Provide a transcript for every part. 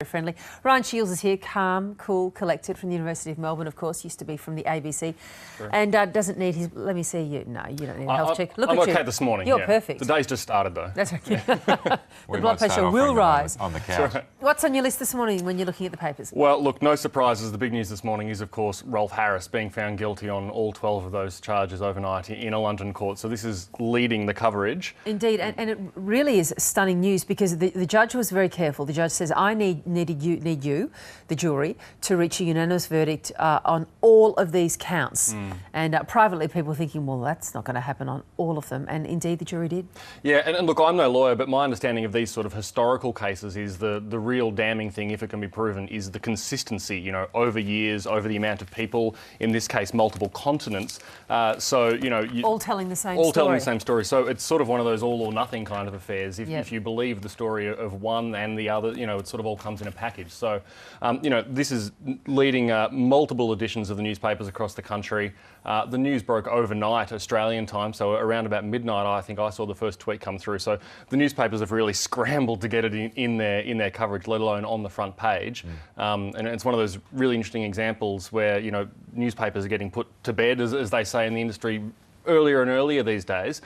friendly. Ryan Shields is here, calm, cool, collected, from the University of Melbourne, of course, used to be from the ABC. Sure. And doesn't need his... Let me see you. No, you don't need a health check. Look I'm at okay this morning. You're perfect. The day's just started, though. That's okay. The blood pressure will rise. On the couch. Right. What's on your list this morning when you're looking at the papers? Well, look, no surprises. The big news this morning is, of course, Rolf Harris being found guilty on all 12 of those charges overnight in a London court. So this is leading the coverage. Indeed, and it really is stunning news, because the judge was very careful. The judge says, I need you, the jury, to reach a unanimous verdict on all of these counts. And privately, people were thinking, well, that's not going to happen on all of them. And indeed, the jury did. Yeah, and look, I'm no lawyer, but my understanding of these sort of historical cases is the real damning thing, if it can be proven, is the consistency, you know, over years, over the amount of people, in this case, multiple continents. So, you know... all telling the same story. All telling the same story. So it's sort of one of those all or nothing kind of affairs. If you believe the story of one and the other, you know, it sort of all comes in a package. So, you know, this is leading multiple editions of the newspapers across the country. The news broke overnight, Australian time, so around about midnight, I think I saw the first tweet come through. So the newspapers have really scrambled to get it in their coverage, let alone on the front page. And it's one of those really interesting examples where, you know, newspapers are getting put to bed, as they say in the industry, earlier and earlier these days.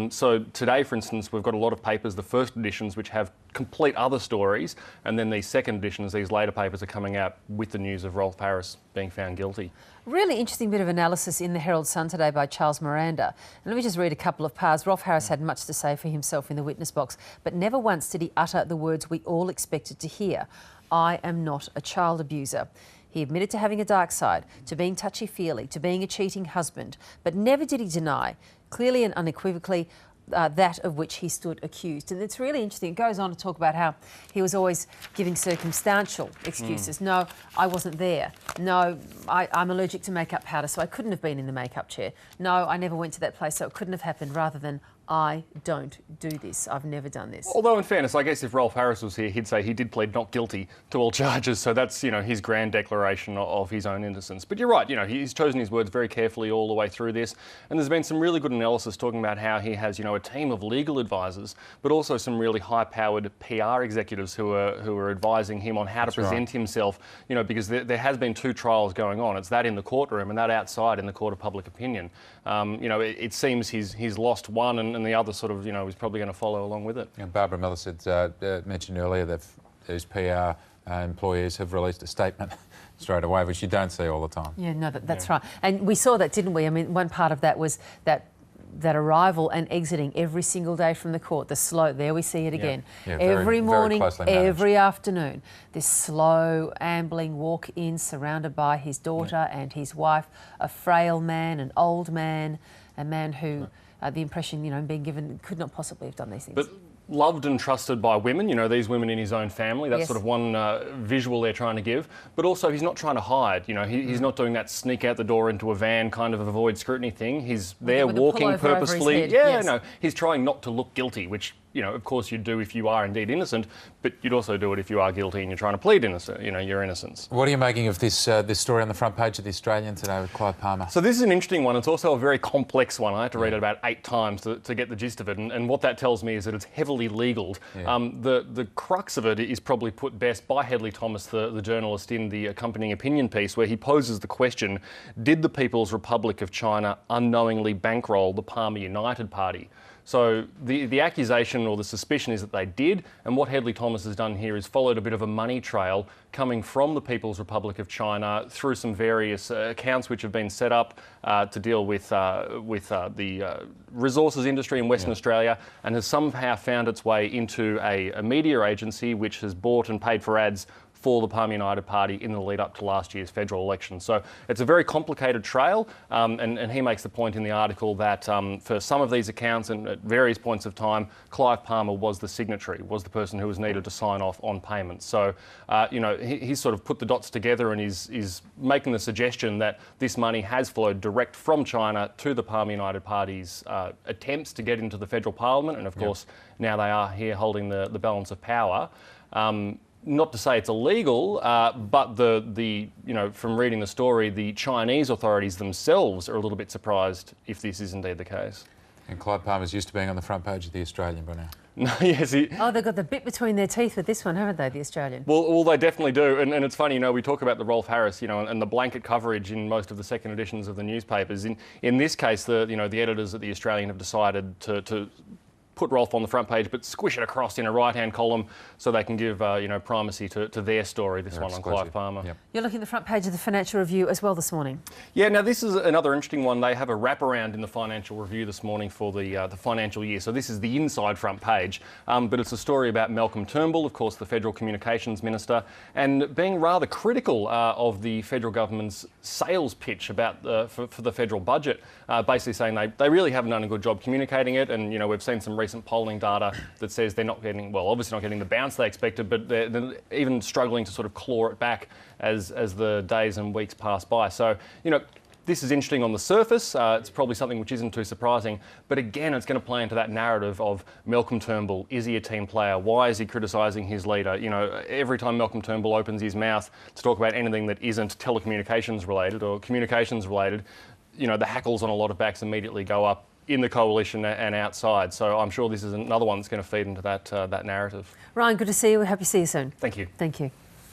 So today, for instance, we've got a lot of papers, the first editions, which have complete other stories, and then these second editions, these later papers, are coming out with the news of Rolf Harris being found guilty. Really interesting bit of analysis in the Herald Sun today by Charles Miranda. And let me just read a couple of parts. Rolf Harris had much to say for himself in the witness box, but never once did he utter the words we all expected to hear. I am not a child abuser. He admitted to having a dark side, to being touchy-feely, to being a cheating husband, but never did he deny, clearly and unequivocally, that of which he stood accused. And it's really interesting. It goes on to talk about how he was always giving circumstantial excuses. No, I wasn't there. No, I'm allergic to makeup powder, so I couldn't have been in the makeup chair. No, I never went to that place, so it couldn't have happened, rather than I don't do this. I've never done this. Although, in fairness, I guess if Rolf Harris was here, he'd say he did plead not guilty to all charges. So that's, you know, his grand declaration of his own innocence. But you're right, you know, he's chosen his words very carefully all the way through this. And there's been some really good analysis talking about how he has, you know, a team of legal advisors, but also some really high-powered PR executives who are advising him on how to present himself. You know, because there has been two trials going on. It's that in the courtroom and that outside in the court of public opinion. You know, it seems he's lost one, and the other sort of, you know, is probably going to follow along with it. And Barbara Miller mentioned earlier that these PR employees have released a statement straight away, which you don't see all the time. Yeah, no, that's right. And we saw that, didn't we? I mean, one part of that was that arrival and exiting every single day from the court, the slow, there we see it again. Yeah, every morning, very every afternoon, this slow, ambling walk-in surrounded by his daughter and his wife, a frail man, an old man, a man who, the impression, you know, being given, could not possibly have done these things. But loved and trusted by women, you know, these women in his own family. That's sort of one visual they're trying to give. But also, he's not trying to hide. You know, he's not doing that sneak out the door into a van kind of avoid scrutiny thing. He's there walking purposefully. No, he's trying not to look guilty, which, you know, of course you'd do if you are indeed innocent, but you'd also do it if you are guilty and you're trying to plead innocent, you know, your innocence. What are you making of this this story on the front page of The Australian today with Clive Palmer? So this is an interesting one. It's also a very complex one. I had to read it about 8 times to get the gist of it, and what that tells me is that it's heavily legaled. The crux of it is probably put best by Hedley Thomas, the journalist, in the accompanying opinion piece, where he poses the question, did the People's Republic of China unknowingly bankroll the Palmer United Party? So the accusation or the suspicion is that they did, and what Hedley Thomas has done here is followed a bit of a money trail coming from the People's Republic of China through some various accounts which have been set up to deal with the resources industry in Western Australia, and has somehow found its way into a media agency which has bought and paid for ads for the Palmer United Party in the lead up to last year's federal election. So it's a very complicated trail, and he makes the point in the article that for some of these accounts and at various points of time, Clive Palmer was the signatory, was the person who was needed to sign off on payments. So, you know, he's sort of put the dots together and is making the suggestion that this money has flowed direct from China to the Palmer United Party's attempts to get into the federal parliament, and of course now they are here holding the balance of power. Not to say it's illegal, but you know, from reading the story, the Chinese authorities themselves are a little bit surprised if this is indeed the case. And Clive Palmer's used to being on the front page of The Australian by now. No, yes. Oh, they've got the bit between their teeth with this one, haven't they, the Australian? Well, they definitely do. And it's funny, we talk about the Rolf Harris, and the blanket coverage in most of the second editions of the newspapers. In this case, the editors at the Australian have decided to put Rolf on the front page, but squish it across in a right-hand column so they can give primacy to their story. This one on Clive Palmer. Yep. You're looking at the front page of the Financial Review as well this morning. Yeah, now this is another interesting one. They have a wraparound in the Financial Review this morning for the financial year. So this is the inside front page, but it's a story about Malcolm Turnbull, of course, the Federal Communications Minister, and being rather critical of the federal government's sales pitch about for the federal budget, basically saying they really haven't done a good job communicating it, and we've seen some recent polling data that says they're not getting, well, obviously not getting the bounce they expected, but they're even struggling to sort of claw it back as the days and weeks pass by. So, this is interesting on the surface. It's probably something which isn't too surprising, but again, it's going to play into that narrative of Malcolm Turnbull. Is he a team player? Why is he criticising his leader? Every time Malcolm Turnbull opens his mouth to talk about anything that isn't telecommunications related or communications related, the hackles on a lot of backs immediately go up in the coalition and outside. So I'm sure this is another one that's going to feed into that narrative. Ryan, good to see you. We hope you see you soon. Thank you. Thank you.